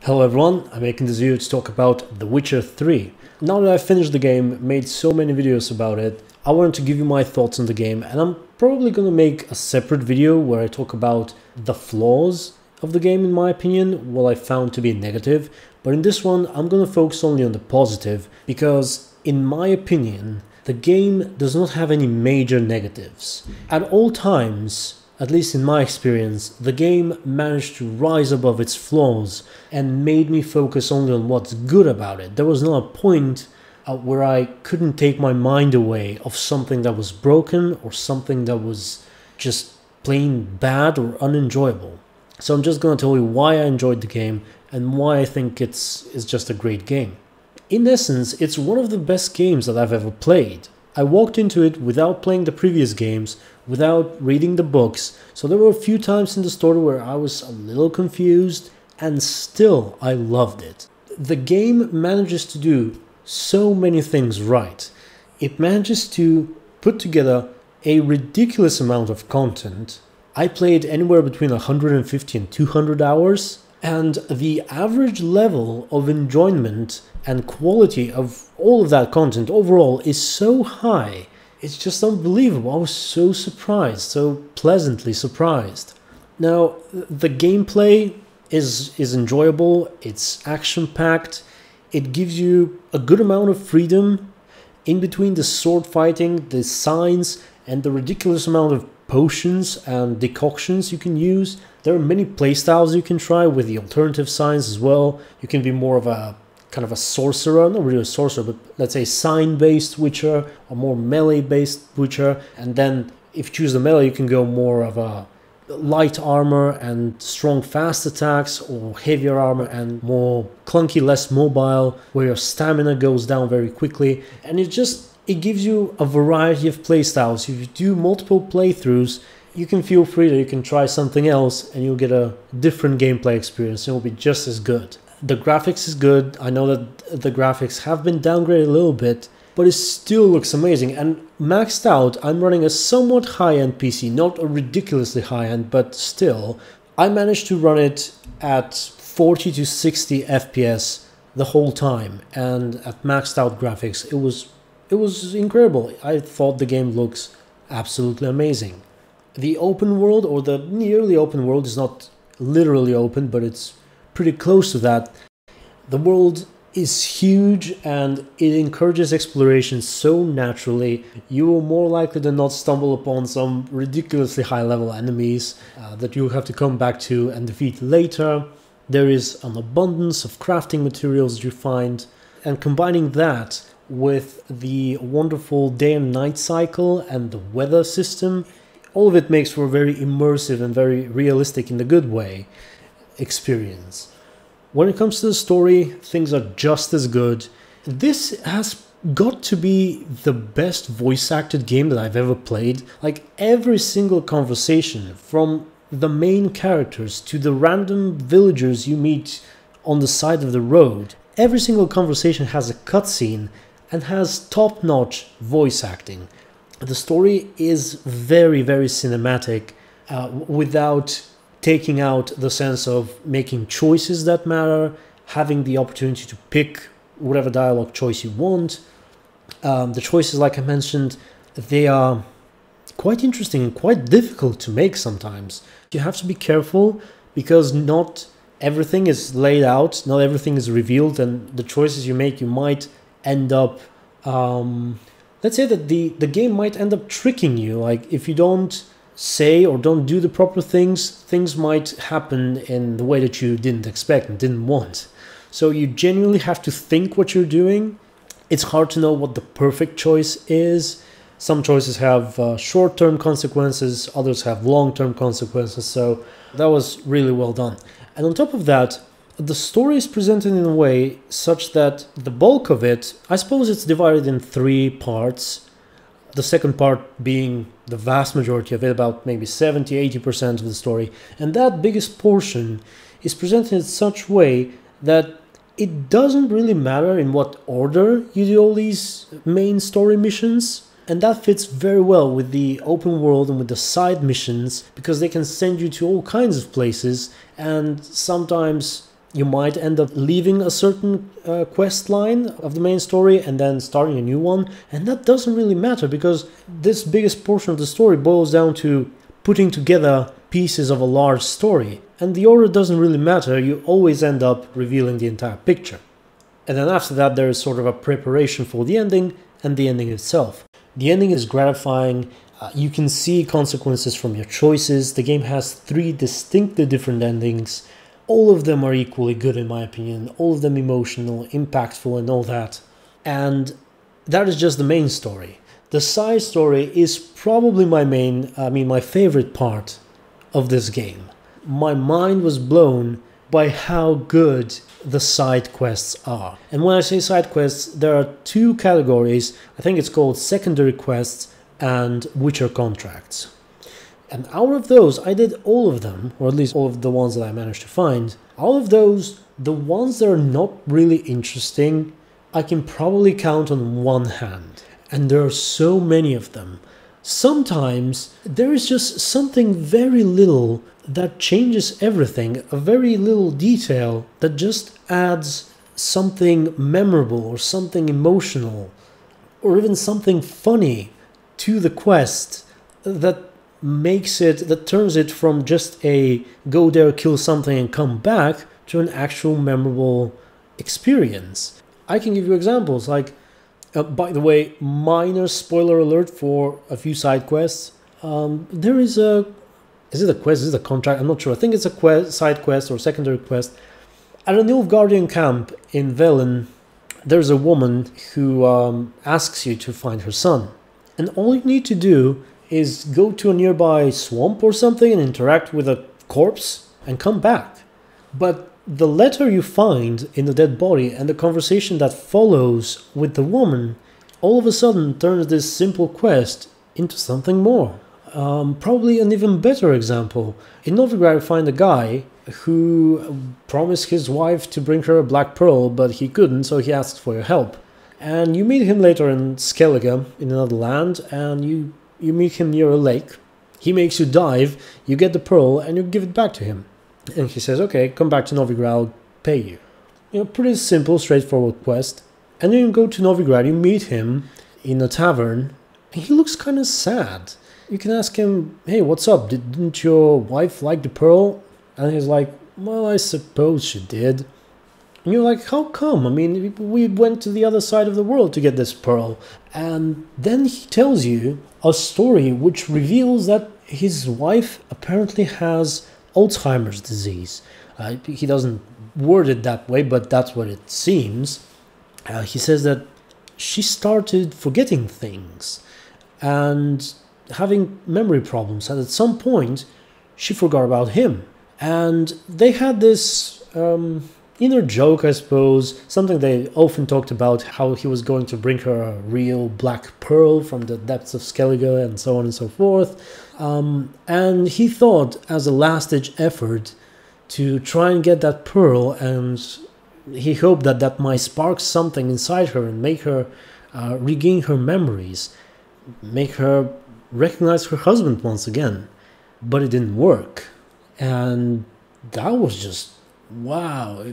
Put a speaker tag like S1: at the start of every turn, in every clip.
S1: Hello everyone, I'm making this video to talk about The Witcher 3. Now that I've finished the game, made so many videos about it, I wanted to give you my thoughts on the game, and I'm probably gonna make a separate video where I talk about the flaws of the game in my opinion, what I found to be negative, but in this one I'm gonna focus only on the positive, because in my opinion, the game does not have any major negatives. At all times, at least in my experience, the game managed to rise above its flaws and made me focus only on what's good about it. There was not a point where I couldn't take my mind away of something that was broken or something that was just plain bad or unenjoyable. So I'm just going to tell you why I enjoyed the game and why I think it's just a great game. In essence, it's one of the best games that I've ever played. I walked into it without playing the previous games, without reading the books, so there were a few times in the story where I was a little confused, and still I loved it. The game manages to do so many things right. It manages to put together a ridiculous amount of content. I played anywhere between 150 and 200 hours, and the average level of enjoyment and quality of all of that content overall is so high. It's just unbelievable. I was so surprised, so pleasantly surprised. Now, the gameplay is enjoyable, it's action-packed, it gives you a good amount of freedom in between the sword fighting, the signs, and the ridiculous amount of potions and decoctions you can use. There are many playstyles you can try with the alternative signs as well. You can be more of a kind of a sorcerer, not really a sorcerer, but let's say sign-based witcher or more melee-based witcher. And then if you choose the melee, you can go more of a light armor and strong fast attacks, or heavier armor and more clunky, less mobile, where your stamina goes down very quickly. And it gives you a variety of playstyles. If you do multiple playthroughs, you can feel free that you can try something else and you'll get a different gameplay experience. It will be just as good. The graphics is good. I know that the graphics have been downgraded a little bit, but it still looks amazing. And maxed out, I'm running a somewhat high-end PC, not a ridiculously high-end, but still. I managed to run it at 40 to 60 FPS the whole time, and at maxed out graphics, it was incredible. I thought the game looks absolutely amazing. The open world, or the nearly open world, is not literally open, but it's pretty close to that. The world is huge and it encourages exploration so naturally. You will more likely than not stumble upon some ridiculously high level enemies that you'll have to come back to and defeat later. There is an abundance of crafting materials you find, and combining that with the wonderful day and night cycle and the weather system, all of it makes for a very immersive and very realistic, in the good way, experience. When it comes to the story, things are just as good. This has got to be the best voice acted game that I've ever played. Like, every single conversation, from the main characters to the random villagers you meet on the side of the road, every single conversation has a cutscene and has top-notch voice acting. The story is very, very cinematic, without taking out the sense of making choices that matter, having the opportunity to pick whatever dialogue choice you want. The choices, like I mentioned, they are quite interesting and quite difficult to make sometimes. You have to be careful because not everything is laid out, not everything is revealed, and the choices you make, you might end up... let's say that the game might end up tricking you. Like, if you don't say or don't do the proper things might happen in the way that you didn't expect and didn't want. So you genuinely have to think what you're doing. It's hard to know what the perfect choice is. Some choices have short-term consequences, others have long-term consequences, so that was really well done. And on top of that, the story is presented in a way such that the bulk of it, I suppose it's divided in 3 parts. The second part being the vast majority of it, about maybe 70–80% of the story. And that biggest portion is presented in such a way that it doesn't really matter in what order you do all these main story missions. And that fits very well with the open world and with the side missions, because they can send you to all kinds of places, and sometimes You might end up leaving a certain quest line of the main story and then starting a new one, and that doesn't really matter because this biggest portion of the story boils down to putting together pieces of a large story, and the order doesn't really matter. You always end up revealing the entire picture. And then after that there is sort of a preparation for the ending and the ending itself. The ending is gratifying. You can see consequences from your choices. The game has 3 distinctly different endings. All of them are equally good in my opinion, all of them emotional, impactful and all that. And that is just the main story. The side story is probably my favorite part of this game. My mind was blown by how good the side quests are. And when I say side quests, there are 2 categories. I think it's called secondary quests and Witcher contracts. And out of those, I did all of them, or at least all of the ones that I managed to find. Out of those, the ones that are not really interesting, I can probably count on one hand. And there are so many of them. Sometimes there is just something very little that changes everything, a very little detail that just adds something memorable or something emotional or even something funny to the quest that turns it from just a go there, kill something and come back to an actual memorable experience. I can give you examples like, by the way, minor spoiler alert for a few side quests. There is is it a quest, is it a contract? I'm not sure. I think it's a side quest or secondary quest. At a Nilfgaardian camp in Velen, there's a woman who asks you to find her son. And all you need to do is go to a nearby swamp or something and interact with a corpse and come back. But the letter you find in the dead body and the conversation that follows with the woman all of a sudden turns this simple quest into something more. Probably an even better example. In Novigrad, you find a guy who promised his wife to bring her a black pearl, but he couldn't, so he asked for your help. And you meet him later in Skellige, in another land, and you meet him near a lake. He makes you dive, you get the pearl, and you give it back to him. And he says, okay, come back to Novigrad, I'll pay you. Pretty simple, straightforward quest. And then you go to Novigrad, you meet him in a tavern, and he looks kind of sad. You can ask him, hey, what's up? Didn't your wife like the pearl? And he's like, well, I suppose she did. And you're like, how come? I mean, we went to the other side of the world to get this pearl. And then he tells you a story which reveals that his wife apparently has Alzheimer's disease. He doesn't word it that way, but that's what it seems. He says that she started forgetting things and having memory problems, and at some point she forgot about him. And they had this inner joke, I suppose, something they often talked about, how he was going to bring her a real black pearl from the depths of Skellige and so on and so forth. And he thought, as a last-ditch effort, to try and get that pearl, and he hoped that that might spark something inside her and make her regain her memories, make her recognize her husband once again. But it didn't work. And that was just, wow.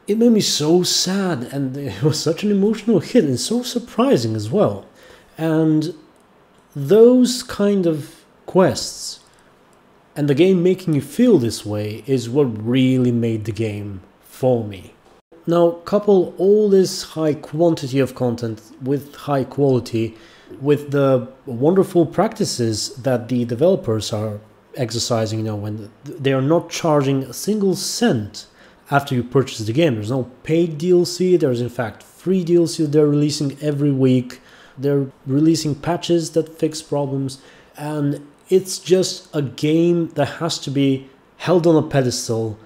S1: It made me so sad, and it was such an emotional hit and so surprising as well. And those kind of quests and the game making you feel this way is what really made the game for me. Now, couple all this high quantity of content with high quality with the wonderful practices that the developers are exercising, when they are not charging a single cent after you purchase the game. There's no paid DLC, there's in fact free DLC they're releasing every week. They're releasing patches that fix problems, and it's just a game that has to be held on a pedestal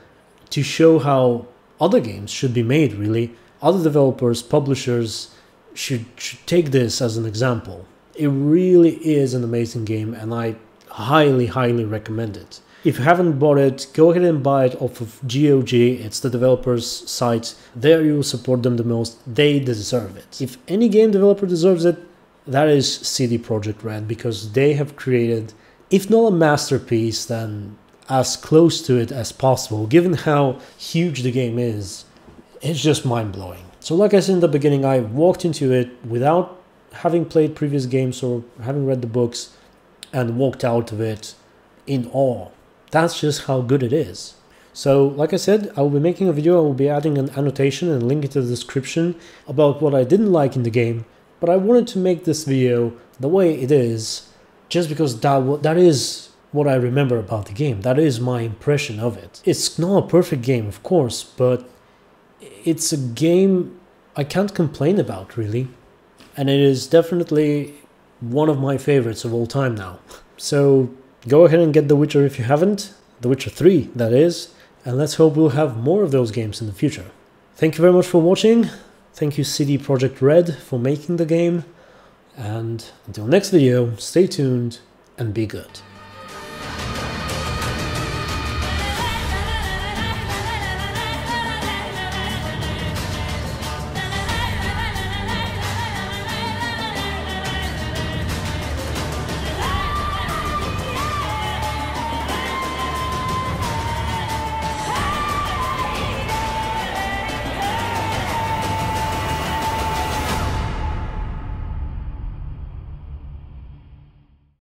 S1: to show how other games should be made, really. Other developers, publishers should take this as an example. It really is an amazing game, and I highly, highly recommend it. If you haven't bought it, go ahead and buy it off of GOG. It's the developer's site. There you will support them the most. They deserve it. If any game developer deserves it, that is CD Projekt Red, because they have created, if not a masterpiece, then as close to it as possible. Given how huge the game is, it's just mind-blowing. So like I said in the beginning, I walked into it without having played previous games or having read the books, and walked out of it in awe. That's just how good it is. So like I said, I will be making a video. I will be adding an annotation and link it to the description about what I didn't like in the game, but I wanted to make this video the way it is just because that is what I remember about the game. That is my impression of it. It's not a perfect game, of course, but it's a game I can't complain about, really. And it is definitely one of my favorites of all time now. So go ahead and get The Witcher if you haven't. The Witcher 3, that is. And let's hope we'll have more of those games in the future. Thank you very much for watching. Thank you CD Projekt Red for making the game. And until next video, stay tuned and be good.